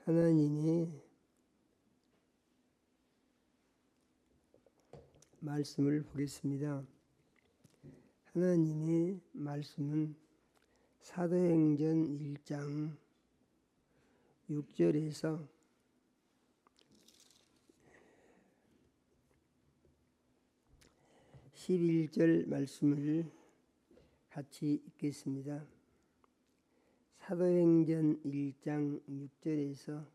하나님의 말씀을 보겠습니다. 하나님의 말씀은 사도행전 1장 6절에서 11절 말씀을 같이 읽겠습니다. 사도행전 1장 6절에서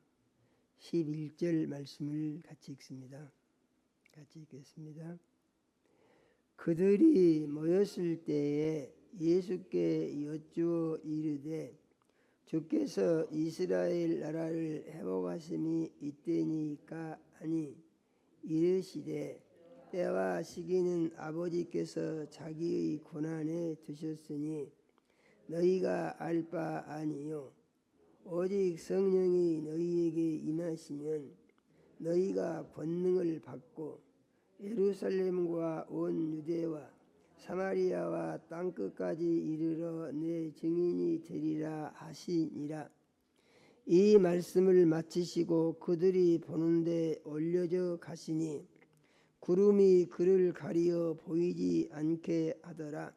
11절 말씀을 같이 읽습니다. 같이 읽겠습니다. 그들이 모였을 때에 예수께 여쭈어 이르되 주께서 이스라엘 나라를 회복하심이 이때니까 하니 이르시되 때와 시기는 아버지께서 자기의 고난에 드셨으니 너희가 알 바 아니요 오직 성령이 너희에게 임하시면 너희가 권능을 받고 예루살렘과 온 유대와 사마리아와 땅끝까지 이르러 내 증인이 되리라 하시니라. 이 말씀을 마치시고 그들이 보는데 올려져 가시니 구름이 그를 가리어 보이지 않게 하더라.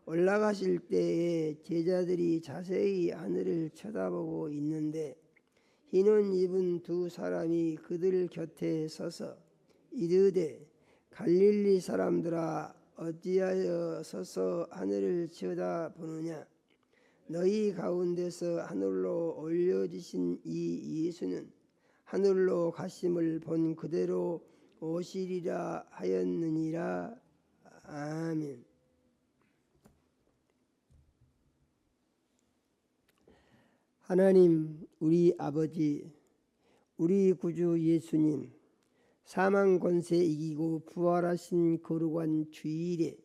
올라가실 때에 제자들이 자세히 하늘을 쳐다보고 있는데 흰 옷 입은 두 사람이 그들 곁에 서서 이르되 갈릴리 사람들아 어찌하여 서서 하늘을 쳐다보느냐. 너희 가운데서 하늘로 올려지신 이 예수는 하늘로 가심을 본 그대로 오시리라 하였느니라. 아멘. 하나님 우리 아버지, 우리 구주 예수님, 사망 권세 이기고 부활하신 거룩한 주일에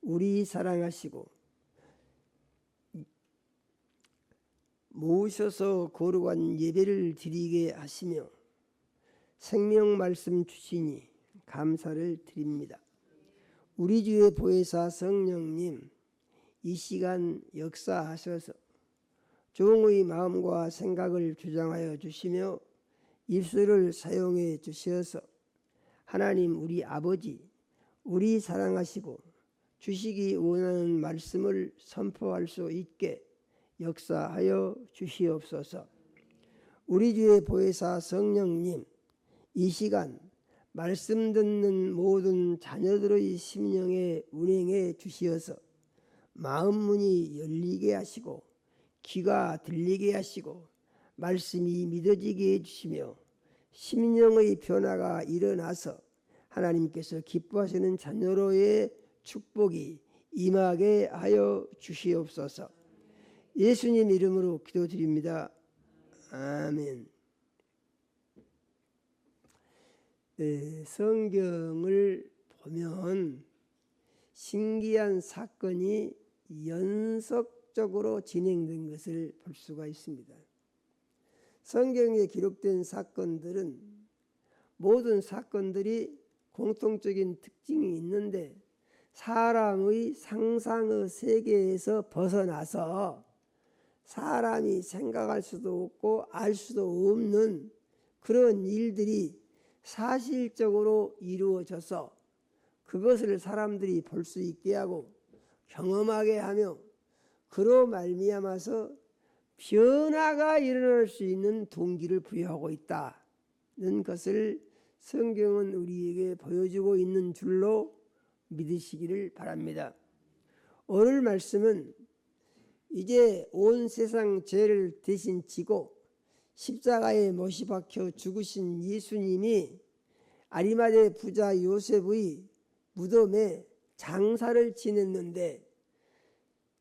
우리 사랑하시고 모으셔서 거룩한 예배를 드리게 하시며 생명 말씀 주시니 감사를 드립니다. 우리 주의 보혜사 성령님, 이 시간 역사하셔서 종의 마음과 생각을 주장하여 주시며 입술을 사용해 주셔서 하나님 우리 아버지, 우리 사랑하시고 주시기 원하는 말씀을 선포할 수 있게 역사하여 주시옵소서. 우리 주의 보혜사 성령님, 이 시간 말씀 듣는 모든 자녀들의 심령에 운행해 주시어서 마음 문이 열리게 하시고 귀가 들리게 하시고 말씀이 믿어지게 해주시며 심령의 변화가 일어나서 하나님께서 기뻐하시는 자녀로의 축복이 임하게 하여 주시옵소서. 예수님 이름으로 기도드립니다. 아멘. 성경을 보면 신기한 사건이 연속적으로 진행된 것을 볼 수가 있습니다. 성경에 기록된 사건들은 모든 사건들이 공통적인 특징이 있는데 사람의 상상의 세계에서 벗어나서 사람이 생각할 수도 없고 알 수도 없는 그런 일들이 사실적으로 이루어져서 그것을 사람들이 볼 수 있게 하고 경험하게 하며 그로 말미암아서 변화가 일어날 수 있는 동기를 부여하고 있다는 것을 성경은 우리에게 보여주고 있는 줄로 믿으시기를 바랍니다. 오늘 말씀은 이제 온 세상 죄를 대신 지고 십자가에 못이 박혀 죽으신 예수님이 아리마대 부자 요셉의 무덤에 장사를 지냈는데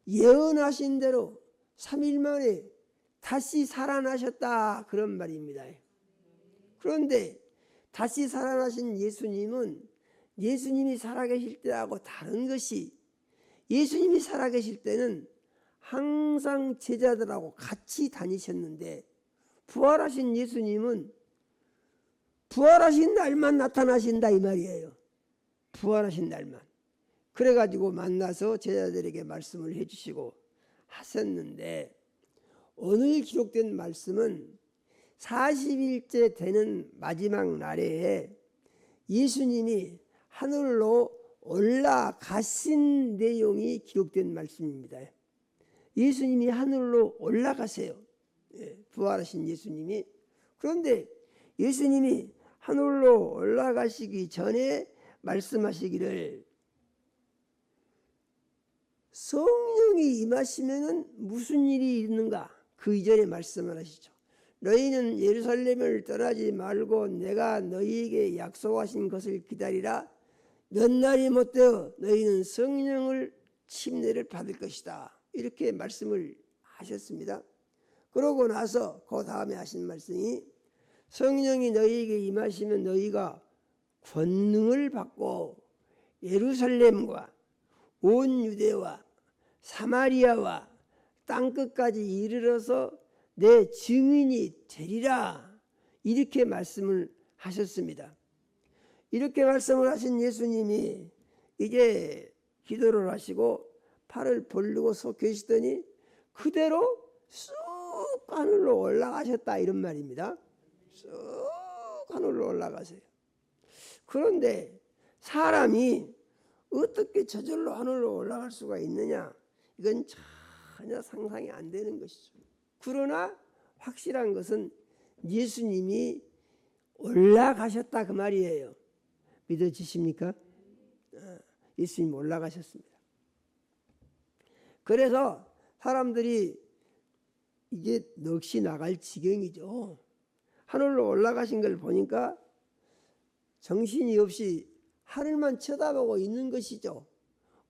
예언하신 대로 3일 만에 다시 살아나셨다 그런 말입니다. 그런데 다시 살아나신 예수님은 예수님이 살아계실 때하고 다른 것이 예수님이 살아계실 때는 항상 제자들하고 같이 다니셨는데 부활하신 예수님은 부활하신 날만 나타나신다 이 말이에요. 부활하신 날만. 그래가지고 만나서 제자들에게 말씀을 해주시고 하셨는데 오늘 기록된 말씀은 40일째 되는 마지막 날에 예수님이 하늘로 올라가신 내용이 기록된 말씀입니다. 예수님이 하늘로 올라가세요. 부활하신 예수님이. 그런데 예수님이 하늘로 올라가시기 전에 말씀하시기를 성령이 임하시면은 무슨 일이 있는가? 그 이전에 말씀을 하시죠. 너희는 예루살렘을 떠나지 말고 내가 너희에게 약속하신 것을 기다리라. 몇 날이 못되어 너희는 성령을 침례를 받을 것이다. 이렇게 말씀을 하셨습니다. 그러고 나서 그 다음에 하신 말씀이 성령이 너희에게 임하시면 너희가 권능을 받고 예루살렘과 온 유대와 사마리아와 땅끝까지 이르러서 내 증인이 되리라. 이렇게 말씀을 하셨습니다. 이렇게 말씀을 하신 예수님이 이제 기도를 하시고 팔을 벌리고 서 계시더니 그대로 쑥 하늘로 올라가셨다 이런 말입니다. 쑥 하늘로 올라가세요. 그런데 사람이 어떻게 저절로 하늘로 올라갈 수가 있느냐? 이건 전혀 상상이 안 되는 것이죠. 그러나 확실한 것은 예수님이 올라가셨다 그 말이에요. 믿어지십니까? 예수님 올라가셨습니다. 그래서 사람들이 이제 넋이 나갈 지경이죠. 하늘로 올라가신 걸 보니까 정신이 없이 하늘만 쳐다보고 있는 것이죠.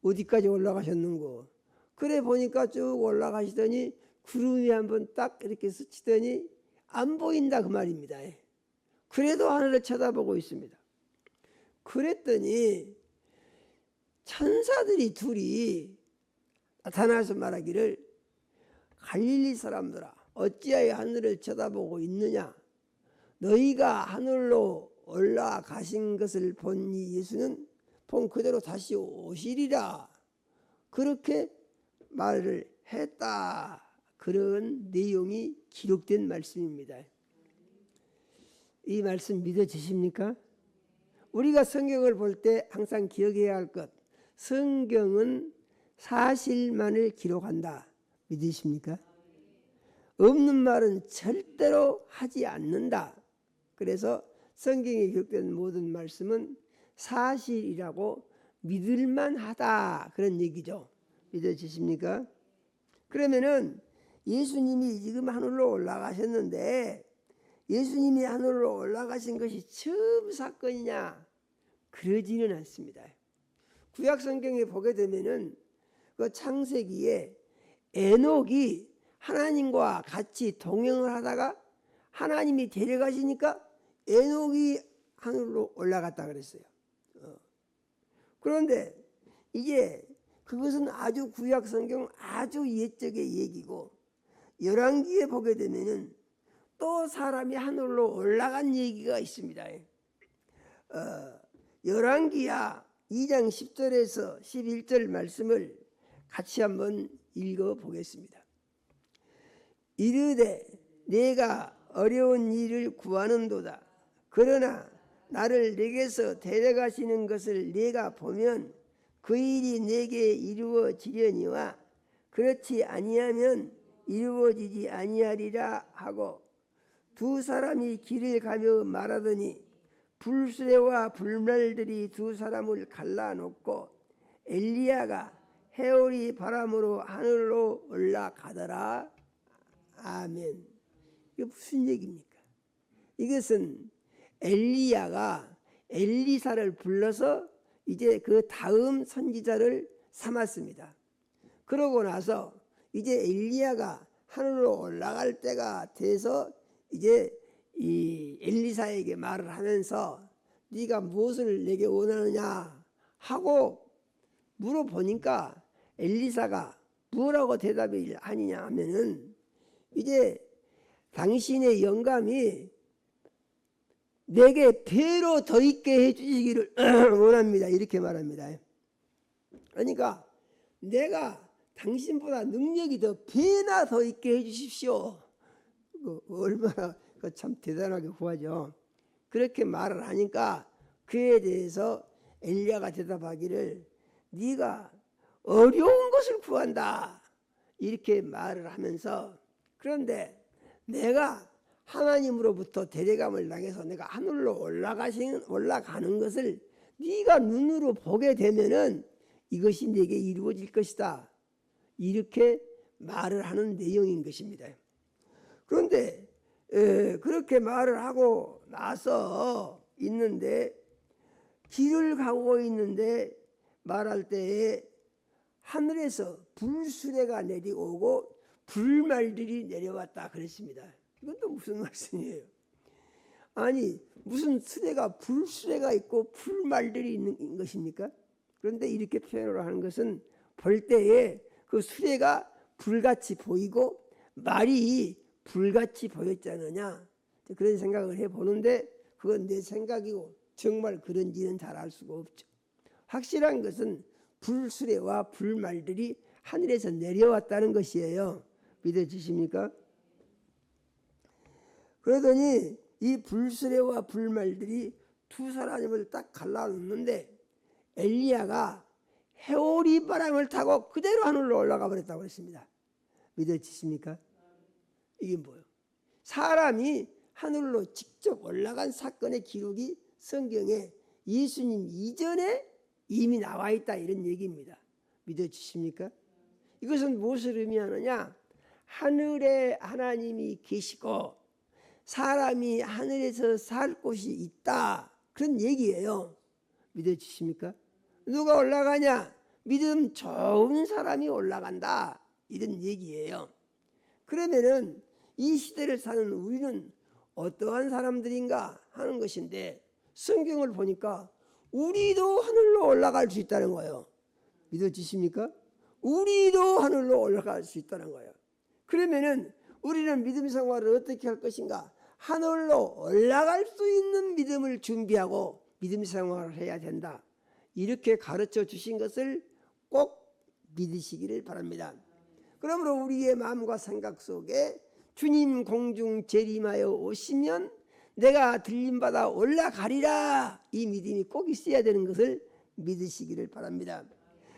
어디까지 올라가셨는고. 그래 보니까 쭉 올라가시더니 구름이 한번 딱 이렇게 스치더니 안 보인다 그 말입니다. 그래도 하늘을 쳐다보고 있습니다. 그랬더니 천사들이 둘이 나타나서 말하기를 갈릴리 사람들아 어찌하여 하늘을 쳐다보고 있느냐. 너희가 하늘로 올라가신 것을 본 이 예수는 본 그대로 다시 오시리라. 그렇게 말을 했다. 그런 내용이 기록된 말씀입니다. 이 말씀 믿어지십니까? 우리가 성경을 볼 때 항상 기억해야 할 것, 성경은 사실만을 기록한다. 믿으십니까? 없는 말은 절대로 하지 않는다. 그래서 성경에 기록된 모든 말씀은 사실이라고 믿을만하다. 그런 얘기죠. 믿어지십니까? 그러면은 예수님이 지금 하늘로 올라가셨는데 예수님이 하늘로 올라가신 것이 처음 사건이냐? 그러지는 않습니다. 구약 성경에 보게 되면은 그 창세기에 에녹이 하나님과 같이 동행을 하다가 하나님이 데려가시니까 에녹이 하늘로 올라갔다 그랬어요. 그런데 이제 그것은 아주 구약 성경 아주 옛적의 얘기고 열왕기에 보게 되면은 또 사람이 하늘로 올라간 얘기가 있습니다. 열왕기야 2장 10절에서 11절 말씀을 같이 한번 읽어 보겠습니다. 이르되 내가 어려운 일을 구하는도다. 그러나 나를 내게서 데려가시는 것을 내가 보면 그 일이 내게 이루어지려니와 그렇지 아니하면 이루어지지 아니하리라 하고 두 사람이 길을 가며 말하더니 불수레와 불말들이 두 사람을 갈라놓고 엘리야가 해오리 바람으로 하늘로 올라가더라. 아멘. 이게 무슨 얘기입니까? 이것은 엘리야가 엘리사를 불러서 이제 그 다음 선지자를 삼았습니다. 그러고 나서 이제 엘리야가 하늘로 올라갈 때가 돼서 이제 이 엘리사에게 말을 하면서 네가 무엇을 내게 원하느냐 하고 물어보니까 엘리사가 뭐라고 대답을 하느냐 하면은 이제 당신의 영감이 내게 배로 더 있게 해주시기를 원합니다. 이렇게 말합니다. 그러니까 내가 당신보다 능력이 더 배나 더 있게 해주십시오. 얼마나 참 대단하게 구하죠. 그렇게 말을 하니까 그에 대해서 엘리야가 대답하기를 네가 어려운 것을 구한다 이렇게 말을 하면서, 그런데 내가 하나님으로부터 데려감을 당해서 내가 하늘로 올라가는 것을 네가 눈으로 보게 되면은 이것이 내게 이루어질 것이다 이렇게 말을 하는 내용인 것입니다. 그런데 그렇게 말을 하고 나서 있는데 길을 가고 있는데 말할 때에 하늘에서 불수레가 내려오고 불말들이 내려왔다 그랬습니다. 이건 또 무슨 말씀이에요? 아니 무슨 불수레가 있고 불말들이 있는 것입니까? 그런데 이렇게 표현을 하는 것은 볼 때에 그 수레가 불같이 보이고 말이 불같이 보였지 않느냐 그런 생각을 해보는데 그건 내 생각이고 정말 그런지는 잘 알 수가 없죠. 확실한 것은 불수레와 불말들이 하늘에서 내려왔다는 것이에요. 믿어지십니까? 그러더니 이 불수레와 불말들이 두 사람을 딱 갈라놓는데 엘리야가 해오리 바람을 타고 그대로 하늘로 올라가 버렸다고 했습니다. 믿어지십니까? 이게 뭐예요? 사람이 하늘로 직접 올라간 사건의 기록이 성경에 예수님 이전에 이미 나와 있다 이런 얘기입니다. 믿어지십니까? 이것은 무엇을 의미하느냐? 하늘에 하나님이 계시고 사람이 하늘에서 살 곳이 있다 그런 얘기예요. 믿어지십니까? 누가 올라가냐? 믿음 좋은 사람이 올라간다 이런 얘기예요. 그러면은 이 시대를 사는 우리는 어떠한 사람들인가 하는 것인데 성경을 보니까 우리도 하늘로 올라갈 수 있다는 거예요. 믿어지십니까? 우리도 하늘로 올라갈 수 있다는 거예요. 그러면은 우리는 믿음 생활을 어떻게 할 것인가? 하늘로 올라갈 수 있는 믿음을 준비하고 믿음 생활을 해야 된다. 이렇게 가르쳐 주신 것을 꼭 믿으시기를 바랍니다. 그러므로 우리의 마음과 생각 속에 주님 공중 재림하여 오시면 내가 들림받아 올라가리라 이 믿음이 꼭 있어야 되는 것을 믿으시기를 바랍니다.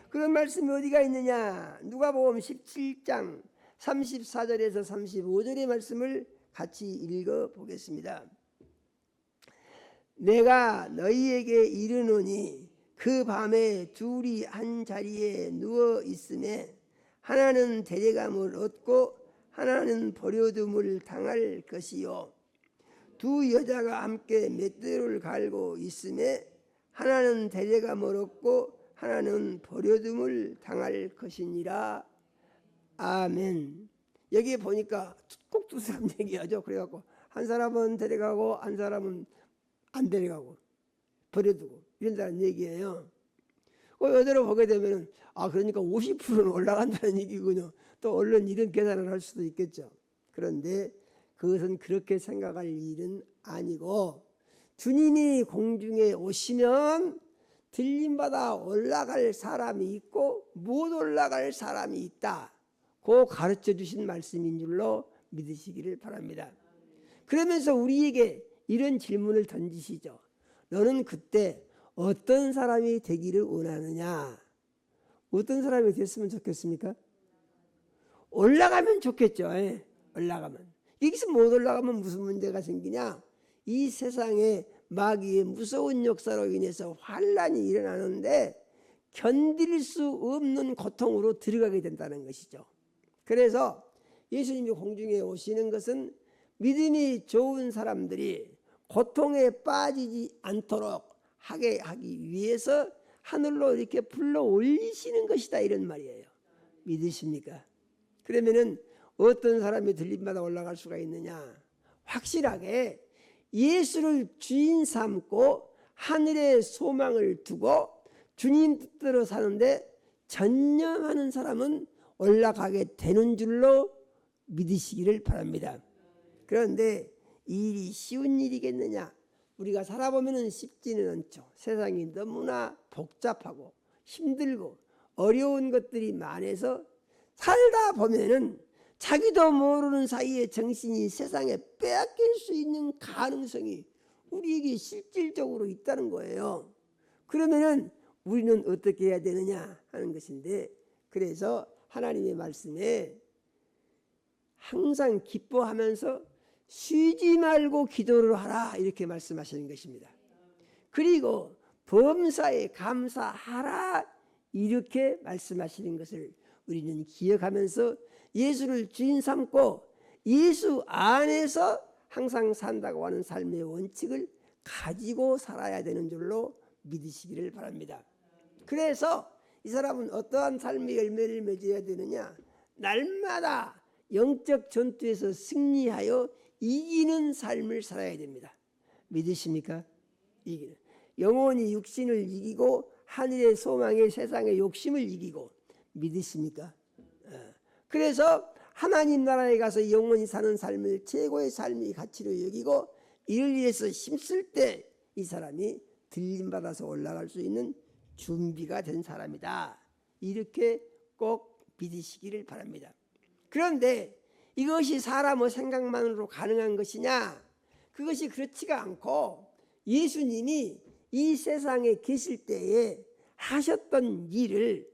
그런 말씀이 어디가 있느냐? 누가복음 17장 34절에서 35절의 말씀을 같이 읽어보겠습니다. 내가 너희에게 이르노니 그 밤에 둘이 한 자리에 누워 있음에 하나는 데려감을 얻고 하나는 버려둠을 당할 것이요 두 여자가 함께 맷대를 갈고 있음에 하나는 데려감을 얻고 하나는 버려둠을 당할 것이니라. 아멘. 여기에 보니까 꼭 두 사람 얘기하죠. 그래갖고 한 사람은 데려가고 한 사람은 안 데려가고 버려두고 이런다는 얘기예요. 여대로 보게 되면 그러니까 50%는 올라간다는 얘기군요. 또 얼른 이런 계산을 할 수도 있겠죠. 그런데 그것은 그렇게 생각할 일은 아니고 주님이 공중에 오시면 들림받아 올라갈 사람이 있고 못 올라갈 사람이 있다. 그 가르쳐 주신 말씀인 줄로 믿으시기를 바랍니다. 그러면서 우리에게 이런 질문을 던지시죠. 너는 그때 어떤 사람이 되기를 원하느냐? 어떤 사람이 됐으면 좋겠습니까? 올라가면 좋겠죠. 올라가면. 여기서 못 올라가면 무슨 문제가 생기냐? 이 세상에 마귀의 무서운 역사로 인해서 환란이 일어나는데 견딜 수 없는 고통으로 들어가게 된다는 것이죠. 그래서 예수님이 공중에 오시는 것은 믿음이 좋은 사람들이 고통에 빠지지 않도록 하게 하기 위해서 하늘로 이렇게 불러 올리시는 것이다 이런 말이에요. 믿으십니까? 그러면은 어떤 사람이 들림받아 올라갈 수가 있느냐? 확실하게 예수를 주인 삼고 하늘에 소망을 두고 주님 뜻대로 사는데 전념하는 사람은 올라가게 되는 줄로 믿으시기를 바랍니다. 그런데 이 일이 쉬운 일이겠느냐? 우리가 살아보면 쉽지는 않죠. 세상이 너무나 복잡하고 힘들고 어려운 것들이 많아서 살다 보면은 자기도 모르는 사이에 정신이 세상에 빼앗길 수 있는 가능성이 우리에게 실질적으로 있다는 거예요. 그러면은 우리는 어떻게 해야 되느냐 하는 것인데, 그래서 하나님의 말씀에 항상 기뻐하면서 쉬지 말고 기도를 하라 이렇게 말씀하시는 것입니다. 그리고 범사에 감사하라 이렇게 말씀하시는 것을 우리는 기억하면서 예수를 주인 삼고 예수 안에서 항상 산다고 하는 삶의 원칙을 가지고 살아야 되는 줄로 믿으시기를 바랍니다. 그래서 이 사람은 어떠한 삶의 열매를 맺어야 되느냐, 날마다 영적 전투에서 승리하여 이기는 삶을 살아야 됩니다. 믿으십니까? 이기는. 영혼이 육신을 이기고 하늘의 소망의 세상의 욕심을 이기고, 믿으십니까? 그래서 하나님 나라에 가서 영원히 사는 삶을 최고의 삶의 가치로 여기고 이를 위해서 힘쓸 때 이 사람이 들림받아서 올라갈 수 있는 준비가 된 사람이다. 이렇게 꼭 믿으시기를 바랍니다. 그런데 이것이 사람의 생각만으로 가능한 것이냐? 그것이 그렇지가 않고 예수님이 이 세상에 계실 때에 하셨던 일을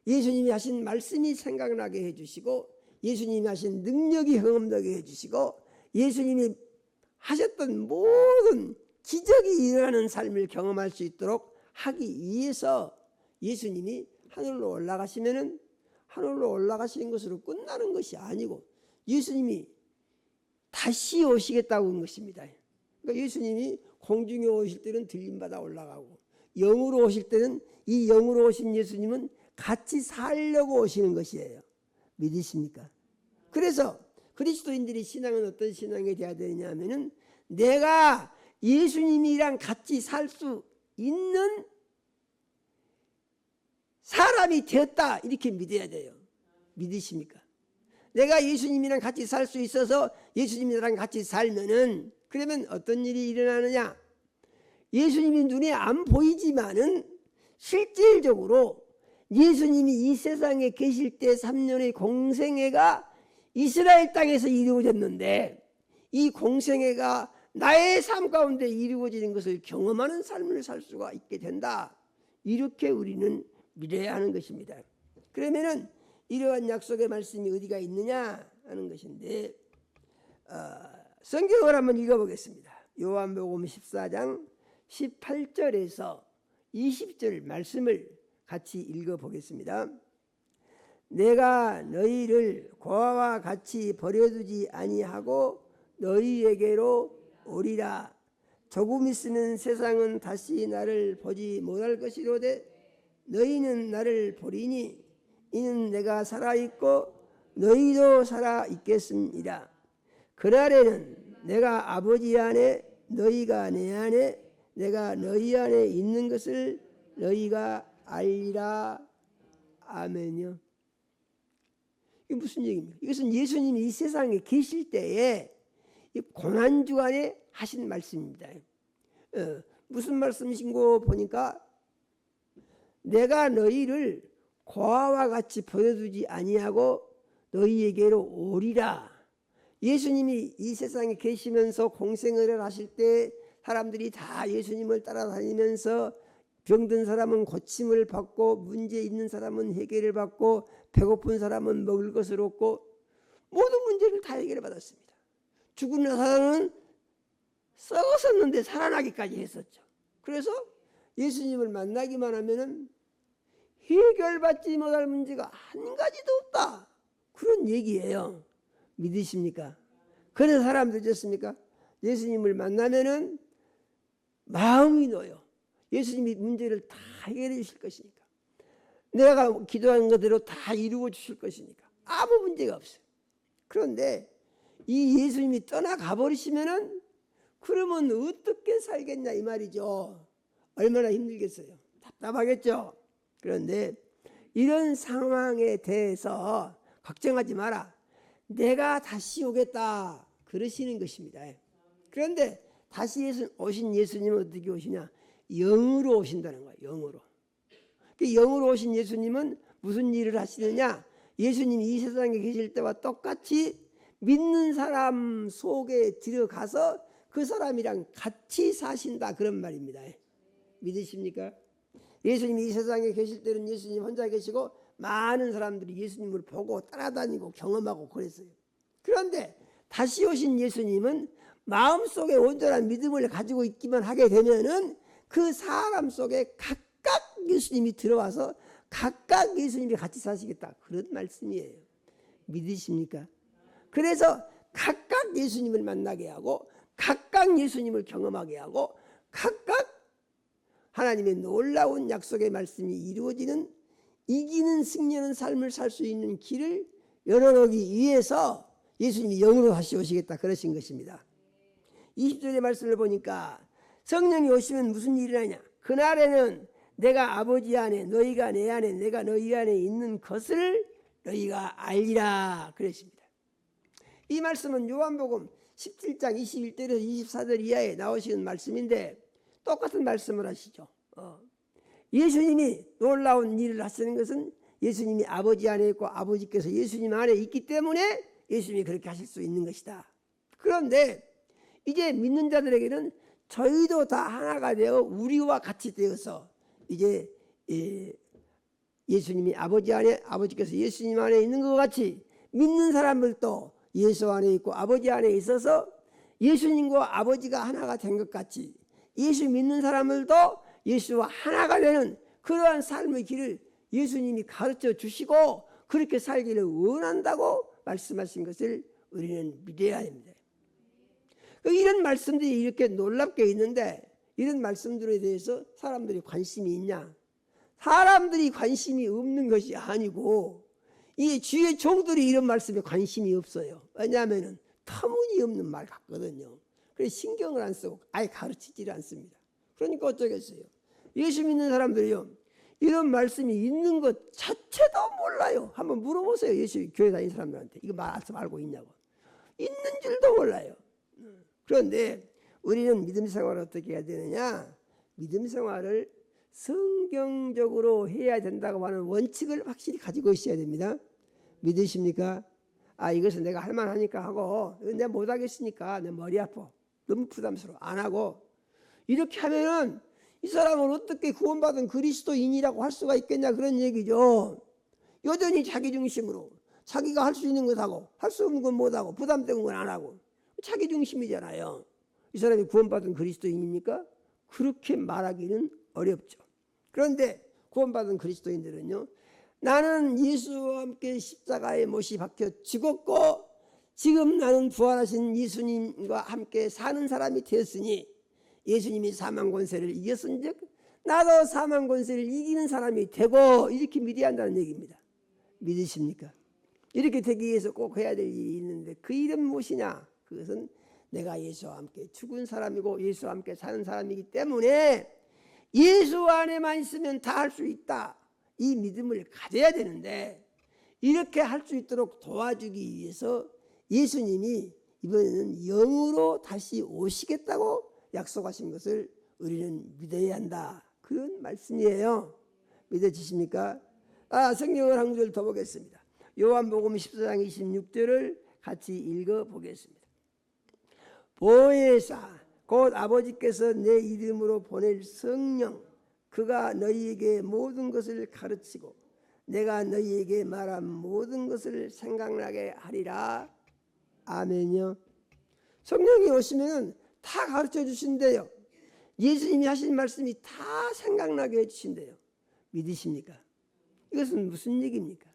예수님이 하신 말씀이 생각나게 해주시고 예수님이 하신 능력이 경험되게 해주시고 예수님이 하셨던 모든 기적이 일어나는 삶을 경험할 수 있도록 하기 위해서 예수님이 하늘로 올라가시면은 하늘로 올라가시는 것으로 끝나는 것이 아니고 예수님이 다시 오시겠다고 한 것입니다. 그러니까 예수님이 공중에 오실 때는 들림받아 올라가고 영으로 오실 때는 이 영으로 오신 예수님은 같이 살려고 오시는 것이에요. 믿으십니까? 그래서 그리스도인들이 신앙은 어떤 신앙이 되어야 되느냐 하면은 내가 예수님이랑 같이 살 수 있는 사람이 되었다 이렇게 믿어야 돼요. 믿으십니까? 내가 예수님이랑 같이 살 수 있어서 예수님이랑 같이 살면은 그러면 어떤 일이 일어나느냐? 예수님이 눈에 안 보이지만은 실질적으로 예수님이 이 세상에 계실 때 3년의 공생애가 이스라엘 땅에서 이루어졌는데 이 공생애가 나의 삶 가운데 이루어지는 것을 경험하는 삶을 살 수가 있게 된다. 이렇게 우리는 믿어야 하는 것입니다. 그러면은 이러한 약속의 말씀이 어디가 있느냐 하는 것인데 성경을 한번 읽어보겠습니다. 요한복음 14장 18절에서 20절 말씀을 같이 읽어보겠습니다. 내가 너희를 고아와 같이 버려두지 아니하고 너희에게로 오리라. 조금 있으면 세상은 다시 나를 보지 못할 것이로되 너희는 나를 보리니 이는 내가 살아있고 너희도 살아있겠습니다. 그날에는 내가 아버지 안에 너희가 내 안에 내가 너희 안에 있는 것을 너희가 알리라. 아멘요. 이게 무슨 얘기입니까? 이것은 예수님이 이 세상에 계실 때에 고난주간에 하신 말씀입니다. 무슨 말씀이신고 보니까 내가 너희를 고아와 같이 버려두지 아니하고 너희에게로 오리라. 예수님이 이 세상에 계시면서 공생애를 하실 때 사람들이 다 예수님을 따라다니면서 병든 사람은 고침을 받고 문제 있는 사람은 해결을 받고 배고픈 사람은 먹을 것을 얻고 모든 문제를 다 해결을 받았습니다. 죽은 사람은 썩었었는데 살아나기까지 했었죠. 그래서 예수님을 만나기만 하면은 해결받지 못할 문제가 한 가지도 없다. 그런 얘기예요. 믿으십니까? 그런 사람들 되셨습니까? 예수님을 만나면은 마음이 놓여. 예수님이 문제를 다 해결해 주실 것이니까. 내가 기도한 것대로 다 이루어 주실 것이니까. 아무 문제가 없어요. 그런데 이 예수님이 떠나가 버리시면은 그러면 어떻게 살겠냐 이 말이죠. 얼마나 힘들겠어요. 답답하겠죠. 그런데 이런 상황에 대해서 걱정하지 마라. 내가 다시 오겠다. 그러시는 것입니다. 그런데 다시 오신 예수님은 어떻게 오시냐? 영으로 오신다는 거예요. 영으로. 그 영으로 오신 예수님은 무슨 일을 하시느냐? 예수님이 이 세상에 계실 때와 똑같이 믿는 사람 속에 들어가서 그 사람이랑 같이 사신다, 그런 말입니다. 믿으십니까? 예수님이 이 세상에 계실 때는 예수님 혼자 계시고 많은 사람들이 예수님을 보고 따라다니고 경험하고 그랬어요. 그런데 다시 오신 예수님은 마음속에 온전한 믿음을 가지고 있기만 하게 되면은 그 사람 속에 각각 예수님이 들어와서 각각 예수님이 같이 사시겠다, 그런 말씀이에요. 믿으십니까? 그래서 각각 예수님을 만나게 하고 각각 예수님을 경험하게 하고 각각 하나님의 놀라운 약속의 말씀이 이루어지는 이기는 승리하는 삶을 살 수 있는 길을 열어놓기 위해서 예수님이 영으로 다시 오시겠다, 그러신 것입니다. 20절의 말씀을 보니까 성령이 오시면 무슨 일이 나냐, 그날에는 내가 아버지 안에 너희가 내 안에 내가 너희 안에 있는 것을 너희가 알리라, 그러십니다. 이 말씀은 요한복음 17장 21절에서 24절 이하에 나오시는 말씀인데 똑같은 말씀을 하시죠. 예수님이 놀라운 일을 하시는 것은 예수님이 아버지 안에 있고 아버지께서 예수님 안에 있기 때문에 예수님이 그렇게 하실 수 있는 것이다. 그런데 이제 믿는 자들에게는 저희도 다 하나가 되어 우리와 같이 되어서 이제 예수님이 아버지 안에 아버지께서 예수님 안에 있는 것 같이 믿는 사람들도 예수 안에 있고 아버지 안에 있어서 예수님과 아버지가 하나가 된 것 같이 예수 믿는 사람들도 예수와 하나가 되는 그러한 삶의 길을 예수님이 가르쳐 주시고 그렇게 살기를 원한다고 말씀하신 것을 우리는 믿어야 합니다. 이런 말씀들이 이렇게 놀랍게 있는데 이런 말씀들에 대해서 사람들이 관심이 있냐? 사람들이 관심이 없는 것이 아니고 이 주의 종들이 이런 말씀에 관심이 없어요. 왜냐하면 터무니없는 말 같거든요. 그래서 신경을 안 쓰고 아예 가르치지를 않습니다. 그러니까 어쩌겠어요. 예수 믿는 사람들이요, 이런 말씀이 있는 것 자체도 몰라요. 한번 물어보세요. 예수 교회 다니는 사람들한테 이거 말씀 알고 있냐고. 있는 줄도 몰라요. 그런데 우리는 믿음 생활을 어떻게 해야 되느냐? 믿음 생활을 성경적으로 해야 된다고 하는 원칙을 확실히 가지고 있어야 됩니다. 믿으십니까? 이것은 내가 할 만하니까 하고 내가 못하겠으니까 내 머리 아파 너무 부담스러워 안 하고 이렇게 하면은 이 사람은 어떻게 구원받은 그리스도인이라고 할 수가 있겠냐, 그런 얘기죠. 여전히 자기 중심으로 자기가 할 수 있는 것하고 할 수 없는 건 못하고 부담되는 건 안 하고 자기 중심이잖아요. 이 사람이 구원받은 그리스도인입니까? 그렇게 말하기는 어렵죠. 그런데 구원받은 그리스도인들은요, 나는 예수와 함께 십자가에 못이 박혀 죽었고 지금 나는 부활하신 예수님과 함께 사는 사람이 되었으니 예수님이 사망 권세를 이겼은즉 나도 사망 권세를 이기는 사람이 되고 이렇게 믿어야 한다는 얘기입니다. 믿으십니까? 이렇게 되기 위해서 꼭 해야 될 일이 있는데 그 일은 무엇이냐? 그것은 내가 예수와 함께 죽은 사람이고 예수와 함께 사는 사람이기 때문에 예수 안에만 있으면 다 할 수 있다, 이 믿음을 가져야 되는데 이렇게 할 수 있도록 도와주기 위해서 예수님이 이번에는 영으로 다시 오시겠다고 약속하신 것을 우리는 믿어야 한다, 그런 말씀이에요. 믿어지십니까? 성경을 한 구절 더 보겠습니다. 요한복음 14장 26절을 같이 읽어보겠습니다. 보혜사 곧 아버지께서 내 이름으로 보낼 성령 그가 너희에게 모든 것을 가르치고 내가 너희에게 말한 모든 것을 생각나게 하리라. 아멘요. 성령이 오시면 다 가르쳐 주신대요. 예수님이 하신 말씀이 다 생각나게 해주신대요. 믿으십니까? 이것은 무슨 얘기입니까?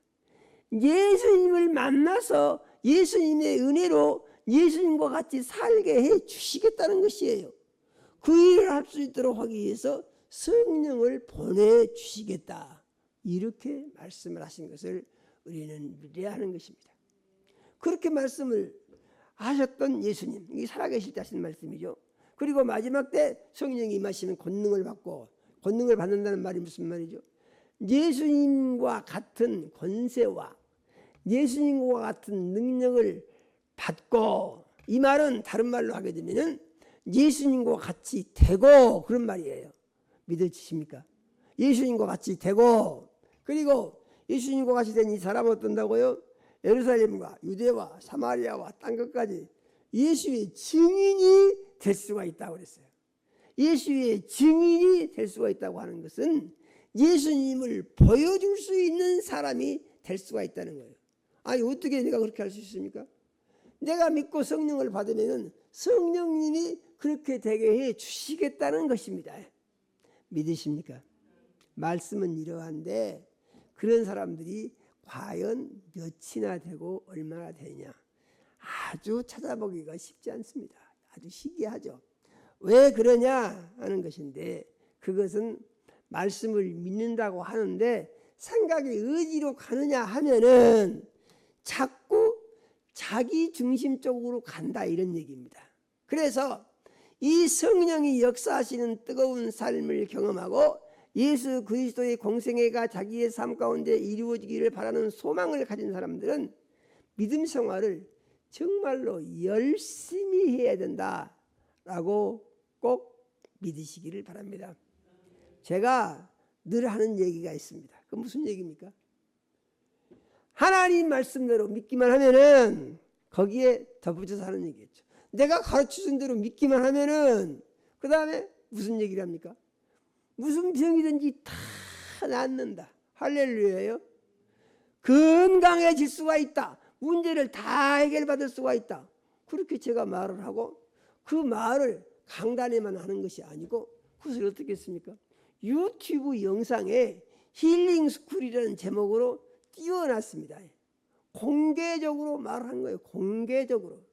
예수님을 만나서 예수님의 은혜로 예수님과 같이 살게 해 주시겠다는 것이에요. 그 일을 할 수 있도록 하기 위해서 성령을 보내주시겠다, 이렇게 말씀을 하신 것을 우리는 믿어야 하는 것입니다. 그렇게 말씀을 하셨던 예수님, 이 살아계실 때 하신 말씀이죠. 그리고 마지막 때 성령이 임하시면 권능을 받고, 권능을 받는다는 말이 무슨 말이죠? 예수님과 같은 권세와 예수님과 같은 능력을 받고, 이 말은 다른 말로 하게 되면 예수님과 같이 되고, 그런 말이에요. 믿으십니까? 예수님과 같이 되고, 그리고 예수님과 같이 된 이 사람은 어떤다고요? 예루살렘과 유대와 사마리아와 땅 끝까지 예수의 증인이 될 수가 있다고 그랬어요. 예수의 증인이 될 수가 있다고 하는 것은 예수님을 보여줄 수 있는 사람이 될 수가 있다는 거예요. 아니 어떻게 내가 그렇게 할 수 있습니까? 내가 믿고 성령을 받으면 성령님이 그렇게 되게 해 주시겠다는 것입니다. 믿으십니까? 말씀은 이러한데 그런 사람들이 과연 몇이나 되고 얼마나 되냐, 아주 찾아보기가 쉽지 않습니다. 아주 희귀하죠. 왜 그러냐 하는 것인데, 그것은 말씀을 믿는다고 하는데 생각이 의지로 가느냐 하면은 자꾸 자기 중심적으로 간다, 이런 얘기입니다. 그래서 이 성령이 역사하시는 뜨거운 삶을 경험하고 예수 그리스도의 공생애가 자기의 삶 가운데 이루어지기를 바라는 소망을 가진 사람들은 믿음 생활을 정말로 열심히 해야 된다라고 꼭 믿으시기를 바랍니다. 제가 늘 하는 얘기가 있습니다. 그 무슨 얘기입니까? 하나님 말씀대로 믿기만 하면은 거기에 덧붙여서 하는 얘기겠죠. 내가 가르쳐준 대로 믿기만 하면은 그 다음에 무슨 얘기를 합니까? 무슨 병이든지 다 낫는다. 할렐루야예요. 건강해질 수가 있다. 문제를 다 해결받을 수가 있다. 그렇게 제가 말을 하고 그 말을 강단에만 하는 것이 아니고 그것을 어떻게 했습니까? 유튜브 영상에 힐링 스쿨이라는 제목으로 띄워놨습니다. 공개적으로 말한 거예요. 공개적으로.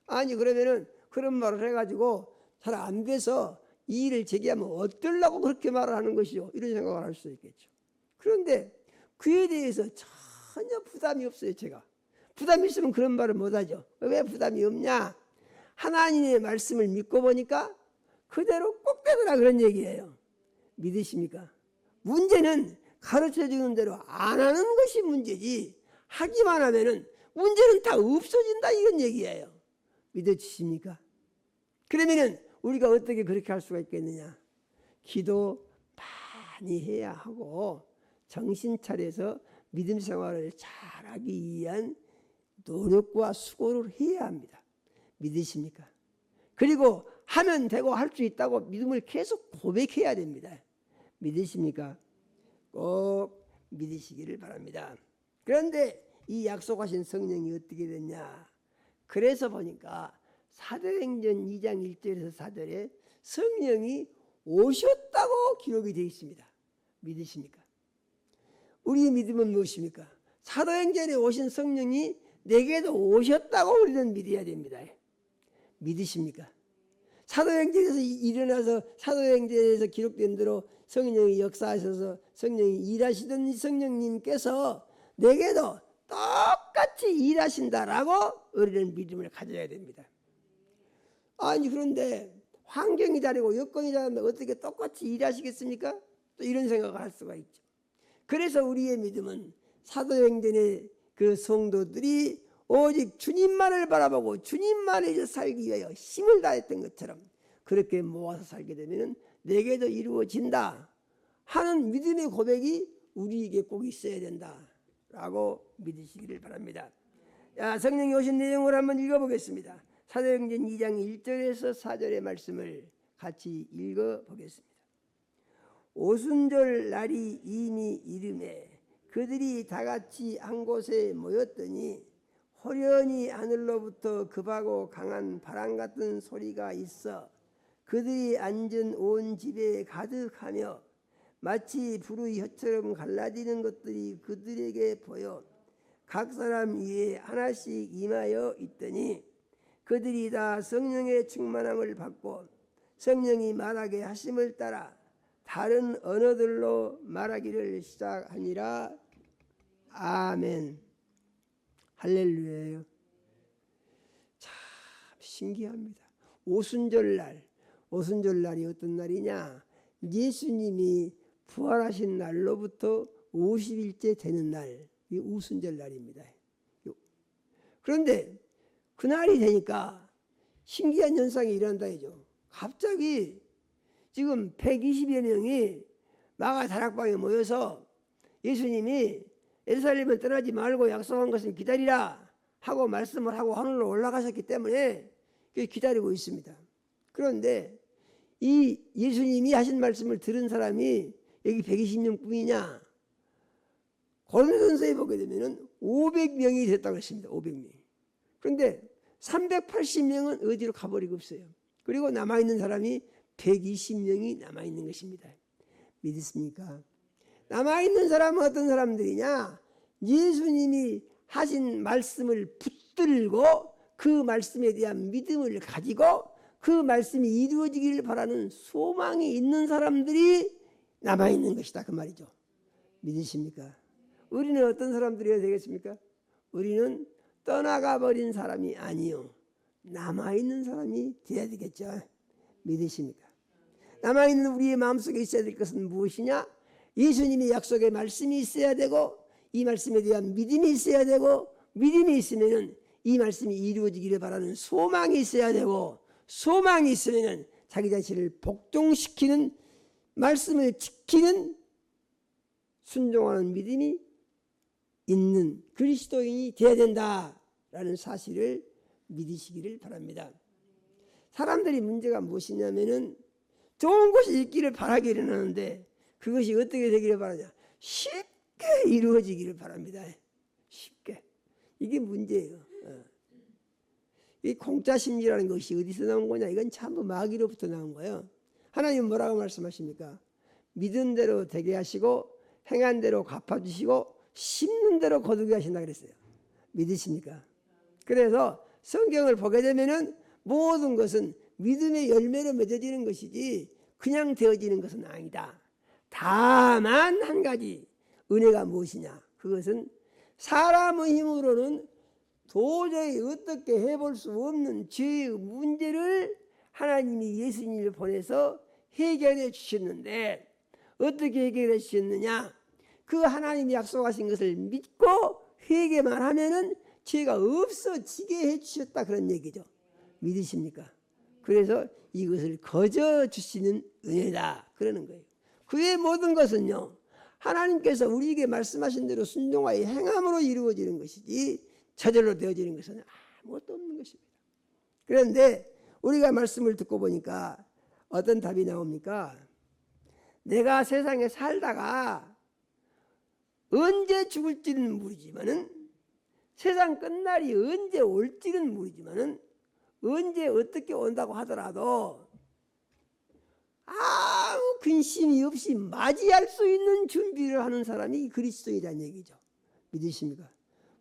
아니 그러면은 그런 말을 해가지고 잘 안 돼서 이 일을 제기하면 어쩌려고 그렇게 말을 하는 것이죠. 이런 생각을 할 수 있겠죠. 그런데 그에 대해서 전혀 부담이 없어요. 제가 부담이 있으면 그런 말을 못하죠. 왜 부담이 없냐? 하나님의 말씀을 믿고 보니까 그대로 꼭 되더라, 그런 얘기예요. 믿으십니까? 문제는 가르쳐주는 대로 안 하는 것이 문제지, 하기만 하면은 문제는 다 없어진다, 이런 얘기예요. 믿어주십니까? 그러면은 우리가 어떻게 그렇게 할 수가 있겠느냐? 기도 많이 해야 하고 정신 차려서 믿음 생활을 잘하기 위한 노력과 수고를 해야 합니다. 믿으십니까? 그리고 하면 되고 할 수 있다고 믿음을 계속 고백해야 됩니다. 믿으십니까? 꼭 믿으시기를 바랍니다. 그런데 이 약속하신 성령이 어떻게 됐냐? 그래서 보니까 사도행전 2장 1절에서 4절에 성령이 오셨다고 기록이 되어 있습니다. 믿으십니까? 우리의 믿음은 무엇입니까? 사도행전에 오신 성령이 내게도 오셨다고 우리는 믿어야 됩니다. 믿으십니까? 사도행전에서 일어나서 사도행전에서 기록된 대로 성령이 역사하셔서 성령이 일하시던 성령님께서 내게도 똑같이 일하신다라고 우리는 믿음을 가져야 됩니다. 아니 그런데 환경이 다르고 여건이 다르면 어떻게 똑같이 일하시겠습니까? 또 이런 생각을 할 수가 있죠. 그래서 우리의 믿음은 사도행전의 그 성도들이 오직 주님만을 바라보고 주님만을 살기 위하여 힘을 다했던 것처럼 그렇게 모아서 살게 되면 내게도 이루어진다 하는 믿음의 고백이 우리에게 꼭 있어야 된다라고 믿으시기를 바랍니다. 자, 성령이 오신 내용을 한번 읽어보겠습니다. 사도행전 2장 1절에서 4절의 말씀을 같이 읽어보겠습니다. 오순절 날이 이미 이르매 그들이 다같이 한 곳에 모였더니 호련히 하늘로부터 급하고 강한 바람 같은 소리가 있어 그들이 앉은 온 집에 가득하며 마치 불의 혀처럼 갈라지는 것들이 그들에게 보여 각 사람 위에 하나씩 임하여 있더니 그들이 다 성령의 충만함을 받고 성령이 말하게 하심을 따라 다른 언어들로 말하기를 시작하니라. 아멘. 할렐루야요. 참 신기합니다. 오순절날, 오순절날이 어떤 날이냐? 예수님이 부활하신 날로부터 50일째 되는 날, 이 오순절날입니다. 그런데 그날이 되니까 신기한 현상이 일어난다 이죠. 갑자기 지금 120여 명이 마가 다락방에 모여서 예수님이 예루살렘은 떠나지 말고 약속한 것을 기다리라 하고 말씀을 하고 하늘로 올라가셨기 때문에 기다리고 있습니다. 그런데 이 예수님이 하신 말씀을 들은 사람이 여기 120명 뿐이냐? 고린도전서에 보게 되면은 500명이 됐다고 했습니다. 500명. 그런데 380명은 어디로 가버리고 없어요. 그리고 남아있는 사람이 120명이 남아있는 것입니다. 믿으십니까? 남아있는 사람은 어떤 사람들이냐? 예수님이 하신 말씀을 붙들고 그 말씀에 대한 믿음을 가지고 그 말씀이 이루어지기를 바라는 소망이 있는 사람들이 남아있는 것이다 그 말이죠. 믿으십니까? 우리는 어떤 사람들이어야 되겠습니까? 우리는 떠나가 버린 사람이 아니요, 남아있는 사람이 되어야 되겠죠. 믿으십니까? 남아있는 우리의 마음속에 있어야 될 것은 무엇이냐? 예수님의 약속의 말씀이 있어야 되고, 이 말씀에 대한 믿음이 있어야 되고, 믿음이 있으면 이 말씀이 이루어지기를 바라는 소망이 있어야 되고, 소망이 있으면 자기 자신을 복종시키는, 말씀을 지키는, 순종하는 믿음이 있는 그리스도인이 되어야 된다라는 사실을 믿으시기를 바랍니다. 사람들이 문제가 무엇이냐면은 좋은 것이 있기를 바라기는 하는데 그것이 어떻게 되기를 바라냐? 쉽게 이루어지기를 바랍니다. 쉽게. 이게 문제예요. 이 공짜심리라는 것이 어디서 나온 거냐? 이건 전부 마귀로부터 나온 거예요. 하나님은 뭐라고 말씀하십니까? 믿은 대로 되게 하시고 행한 대로 갚아주시고 심는 대로 거두게 하신다 그랬어요. 믿으십니까? 그래서 성경을 보게 되면은 모든 것은 믿음의 열매로 맺어지는 것이지 그냥 되어지는 것은 아니다. 다만 한 가지 은혜가 무엇이냐? 그것은 사람의 힘으로는 도저히 어떻게 해볼 수 없는 죄의 문제를 하나님이 예수님을 보내서 해결해 주셨는데, 어떻게 해결해 주셨느냐? 그 하나님이 약속하신 것을 믿고 회개만 하면은 죄가 없어지게 해 주셨다 그런 얘기죠. 믿으십니까? 그래서 이것을 거저 주시는 은혜다 그러는 거예요. 그의 모든 것은요, 하나님께서 우리에게 말씀하신 대로 순종하여 행함으로 이루어지는 것이지 저절로 되어지는 것은 아무것도 없는 것입니다. 그런데 우리가 말씀을 듣고 보니까 어떤 답이 나옵니까? 내가 세상에 살다가 언제 죽을지는 모르지만은, 세상 끝날이 언제 올지는 모르지만은, 언제 어떻게 온다고 하더라도 아무 근심이 없이 맞이할 수 있는 준비를 하는 사람이 그리스도이라는 얘기죠. 믿으십니까?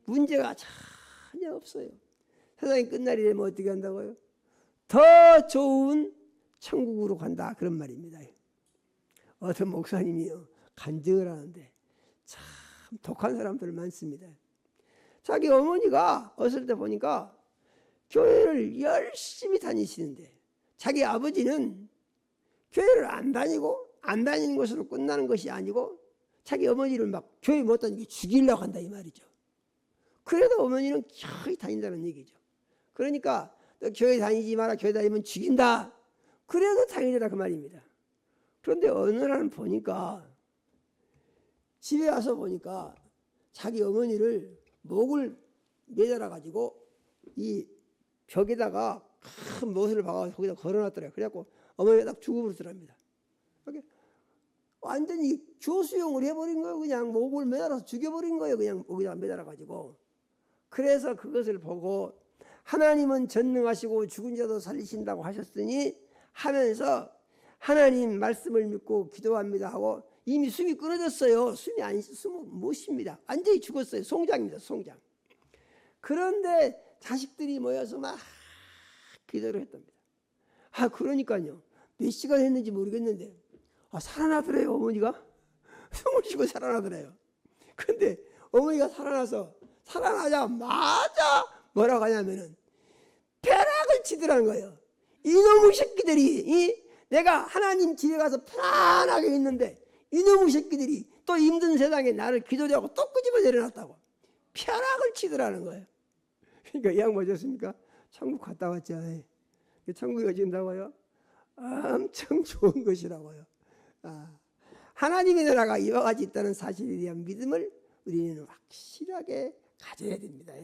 문제가 전혀 없어요. 세상이 끝날이 되면 어떻게 한다고요? 더 좋은 천국으로 간다 그런 말입니다. 어떤 목사님이요 간증을 하는데 참 독한 사람들 많습니다. 자기 어머니가 어릴 때 보니까 교회를 열심히 다니시는데 자기 아버지는 교회를 안 다니고, 안 다니는 것으로 끝나는 것이 아니고 자기 어머니를 막 교회 못 다니게 죽이려고 한다 이 말이죠. 그래도 어머니는 교회 다닌다는 얘기죠. 그러니까 너 교회 다니지 마라, 교회 다니면 죽인다, 그래도 다니라 그 말입니다. 그런데 어느 날은 보니까 집에 와서 보니까 자기 어머니를 목을 매달아 가지고 이 벽에다가 큰 못을 박아서 거기다 걸어놨더래요. 그래갖고 어머니가 딱 죽어버렸더랍니다. 완전히 교수용을 해버린 거예요. 그냥 목을 매달아서 죽여버린 거예요. 그냥 목에다가 매달아 가지고. 그래서 그것을 보고 하나님은 전능하시고 죽은 자도 살리신다고 하셨으니 하면서 하나님 말씀을 믿고 기도합니다 하고 이미 숨이 끊어졌어요. 숨은 못 쉽니다. 완전히 죽었어요. 송장입니다. 송장. 그런데 자식들이 모여서 막 기도를 했답니다. 그러니까요. 몇 시간 했는지 모르겠는데 살아나더래요. 어머니가 숨을 쉬고 살아나더래요. 그런데 어머니가 살아나자마자 뭐라고 하냐면은 벼락을 치더라는 거예요. 이놈의 새끼들이, 내가 하나님 집에 가서 편안하게 있는데 이놈의 새끼들이 또 힘든 세상에 나를 기도하고 또 끄집어 내려놨다고 벼락을 치더라는 거예요. 그러니까 이 양반 어쩌습니까? 천국 갔다 왔죠. 천국이 어진다고요? 엄청 좋은 것이라고요. 하나님의 나라가 이와 같이 있다는 사실에 대한 믿음을 우리는 확실하게 가져야 됩니다.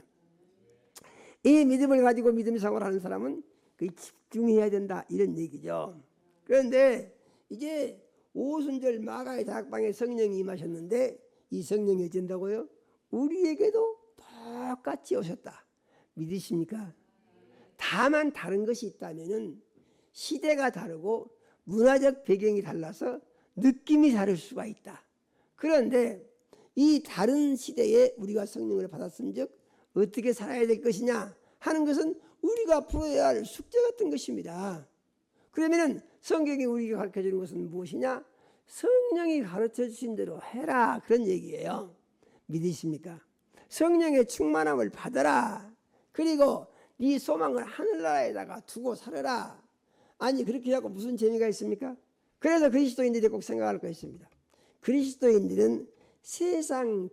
이 믿음을 가지고 믿음 생활을 하는 사람은 그게 집중해야 된다, 이런 얘기죠. 그런데 이제 오순절 마가의 다락방에 성령이 임하셨는데 이 성령이 어쩐다고요? 우리에게도 똑같이 오셨다. 믿으십니까? 다만 다른 것이 있다면은 시대가 다르고 문화적 배경이 달라서 느낌이 다를 수가 있다. 그런데 이 다른 시대에 우리가 성령을 받았은즉 어떻게 살아야 될 것이냐 하는 것은 우리가 풀어야 할 숙제 같은 것입니다. 그러면은 성경이 우리에게 가르쳐 주는 것은 무엇이냐? 성령이 가르쳐 주신 대로 해라, 그런 얘기예요. 믿으십니까? 성령의 충만함을 받아라. 그리고 네 소망을 하늘나라에다가 두고 살아라. 아니 그렇게 하고 무슨 재미가 있습니까? 그래서 그리스도인들이 꼭 생각할 것이 있습니다. 그리스도인들은 세상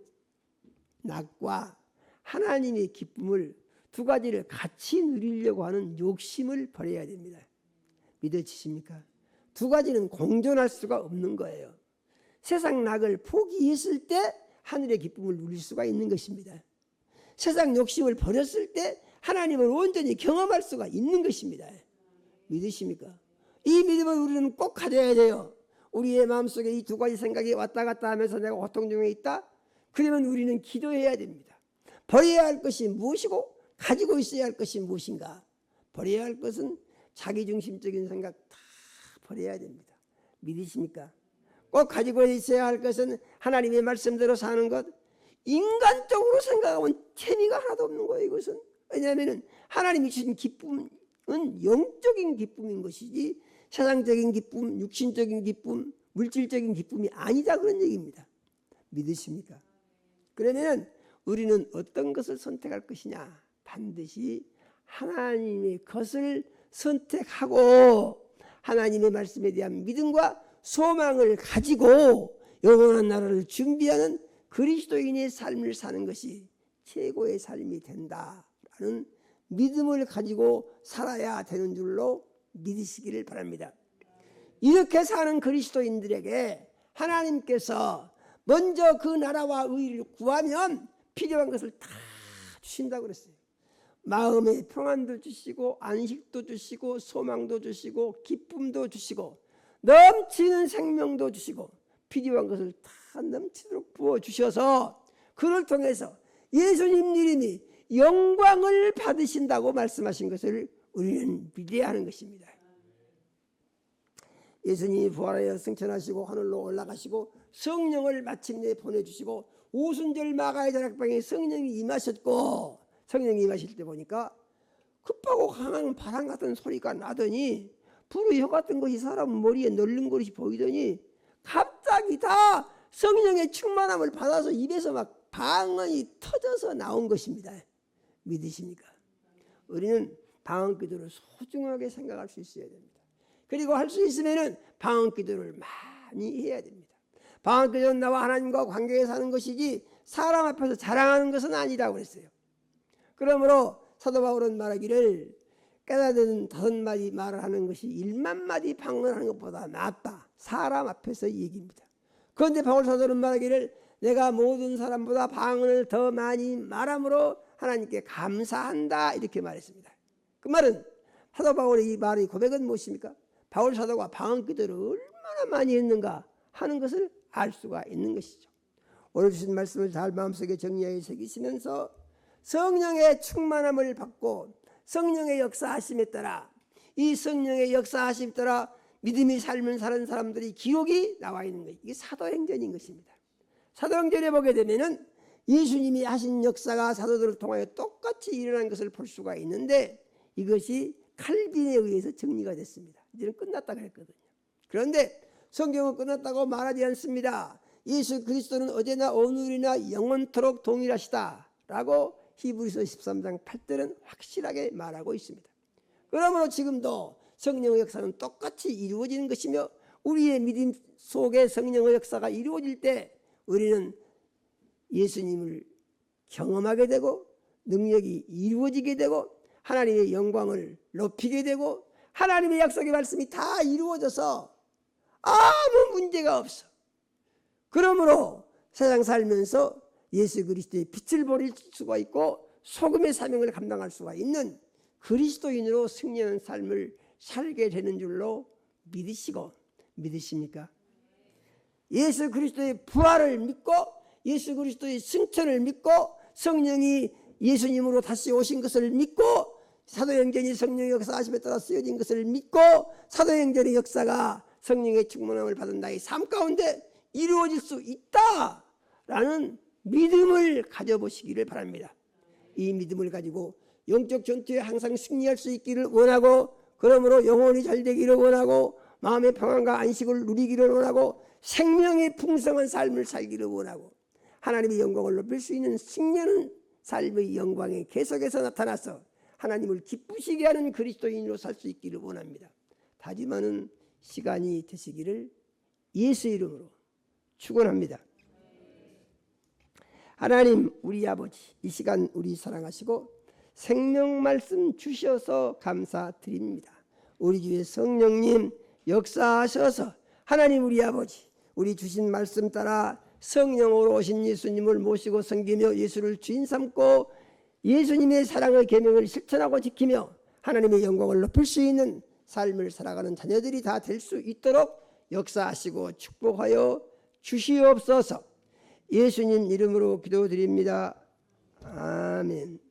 낙과 하나님의 기쁨을 두 가지를 같이 누리려고 하는 욕심을 버려야 됩니다. 믿어지십니까? 두 가지는 공존할 수가 없는 거예요. 세상 낙을 포기했을 때 하늘의 기쁨을 누릴 수가 있는 것입니다. 세상 욕심을 버렸을 때 하나님을 온전히 경험할 수가 있는 것입니다. 믿으십니까? 이 믿음을 우리는 꼭 가져야 돼요. 우리의 마음속에 이 두 가지 생각이 왔다 갔다 하면서 내가 고통 중에 있다? 그러면 우리는 기도해야 됩니다. 버려야 할 것이 무엇이고 가지고 있어야 할 것이 무엇인가? 버려야 할 것은 자기중심적인 생각 다 버려야 됩니다. 믿으십니까? 꼭 가지고 있어야 할 것은 하나님의 말씀대로 사는 것. 인간적으로 생각하면 재미가 하나도 없는 거예요. 이것은 왜냐하면 하나님이 주신 기쁨은 영적인 기쁨인 것이지 세상적인 기쁨, 육신적인 기쁨, 물질적인 기쁨이 아니다, 그런 얘기입니다. 믿으십니까? 그러면 우리는 어떤 것을 선택할 것이냐? 반드시 하나님의 것을 선택하고 하나님의 말씀에 대한 믿음과 소망을 가지고 영원한 나라를 준비하는 그리스도인의 삶을 사는 것이 최고의 삶이 된다라는 믿음을 가지고 살아야 되는 줄로 믿으시기를 바랍니다. 이렇게 사는 그리스도인들에게 하나님께서 먼저 그 나라와 의를 구하면 필요한 것을 다 주신다고 그랬어요. 마음의 평안도 주시고 안식도 주시고 소망도 주시고 기쁨도 주시고 넘치는 생명도 주시고 필요한 것을 다 넘치도록 부어주셔서 그를 통해서 예수님 이름이 영광을 받으신다고 말씀하신 것을 우리는 믿어야 하는 것입니다. 예수님이 부활하여 승천하시고 하늘로 올라가시고 성령을 마침내 보내주시고 오순절 마가의 다락방에 성령이 임하셨고 성령이 임하실 때 보니까 급하고 강한 바람 같은 소리가 나더니 불의 혀 같은 것이 사람 머리에 널린 것이 보이더니 갑자기 다 성령의 충만함을 받아서 입에서 막 방언이 터져서 나온 것입니다. 믿으십니까? 우리는 방언 기도를 소중하게 생각할 수 있어야 됩니다. 그리고 할 수 있으면 방언 기도를 많이 해야 됩니다. 방언 기도는 나와 하나님과 관계에 사는 것이지 사람 앞에서 자랑하는 것은 아니라고 그랬어요. 그러므로 사도 바울은 말하기를 깨닫는 5마디 말을 하는 것이 10,000마디 방언하는 것보다 낫다. 사람 앞에서 얘기입니다. 그런데 바울 사도는 말하기를 내가 모든 사람보다 방언을 더 많이 말함으로 하나님께 감사한다, 이렇게 말했습니다. 그 말은 사도 바울의 이 말의 고백은 무엇입니까? 바울 사도가 방언 기도를 얼마나 많이 했는가 하는 것을 알 수가 있는 것이죠. 오늘 주신 말씀을 잘 마음속에 정리하여 새기시면서 성령의 충만함을 받고 성령의 역사하심에 따라 이 성령의 역사하심에 따라 믿음의 삶을 사는 사람들이 기록이 나와 있는 것, 이게 사도행전인 것입니다. 사도행전에 보게 되면은 예수님이 하신 역사가 사도들을 통하여 똑같이 일어난 것을 볼 수가 있는데 이것이 칼빈에 의해서 정리가 됐습니다. 이제는 끝났다고 했거든요. 그런데 성경은 끝났다고 말하지 않습니다. 예수 그리스도는 어제나 오늘이나 영원토록 동일하시다라고 히브리서 13장 8절은 확실하게 말하고 있습니다. 그러므로 지금도 성령의 역사는 똑같이 이루어지는 것이며 우리의 믿음 속에 성령의 역사가 이루어질 때 우리는 예수님을 경험하게 되고 능력이 이루어지게 되고 하나님의 영광을 높이게 되고 하나님의 약속의 말씀이 다 이루어져서 아무 문제가 없어. 그러므로 세상 살면서 예수 그리스도의 빛을 보일 수가 있고 소금의 사명을 감당할 수가 있는 그리스도인으로 승리하는 삶을 살게 되는 줄로 믿으십니까? 예수 그리스도의 부활을 믿고 예수 그리스도의 승천을 믿고 성령이 예수님으로 다시 오신 것을 믿고 사도행전이 성령의 역사하심에 따라 쓰여진 것을 믿고 사도행전의 역사가 성령의 충만함을 받은 나의 삶 가운데 이루어질 수 있다라는 믿음을 가져보시기를 바랍니다. 이 믿음을 가지고 영적 전투에 항상 승리할 수 있기를 원하고 그러므로 영혼이 잘 되기를 원하고 마음의 평안과 안식을 누리기를 원하고 생명의 풍성한 삶을 살기를 원하고 하나님의 영광을 높일 수 있는 승리하는 삶의 영광에 계속해서 나타나서 하나님을 기쁘시게 하는 그리스도인으로 살 수 있기를 원합니다. 다짐하는 시간이 되시기를 예수 이름으로 축원합니다. 하나님 우리 아버지, 이 시간 우리 사랑하시고 생명 말씀 주셔서 감사드립니다. 우리 주의 성령님 역사하셔서 하나님 우리 아버지, 우리 주신 말씀 따라 성령으로 오신 예수님을 모시고 섬기며 예수를 주인 삼고 예수님의 사랑의 계명을 실천하고 지키며 하나님의 영광을 높일 수 있는 삶을 살아가는 자녀들이 다 될 수 있도록 역사하시고 축복하여 주시옵소서. 예수님 이름으로 기도드립니다. 아멘.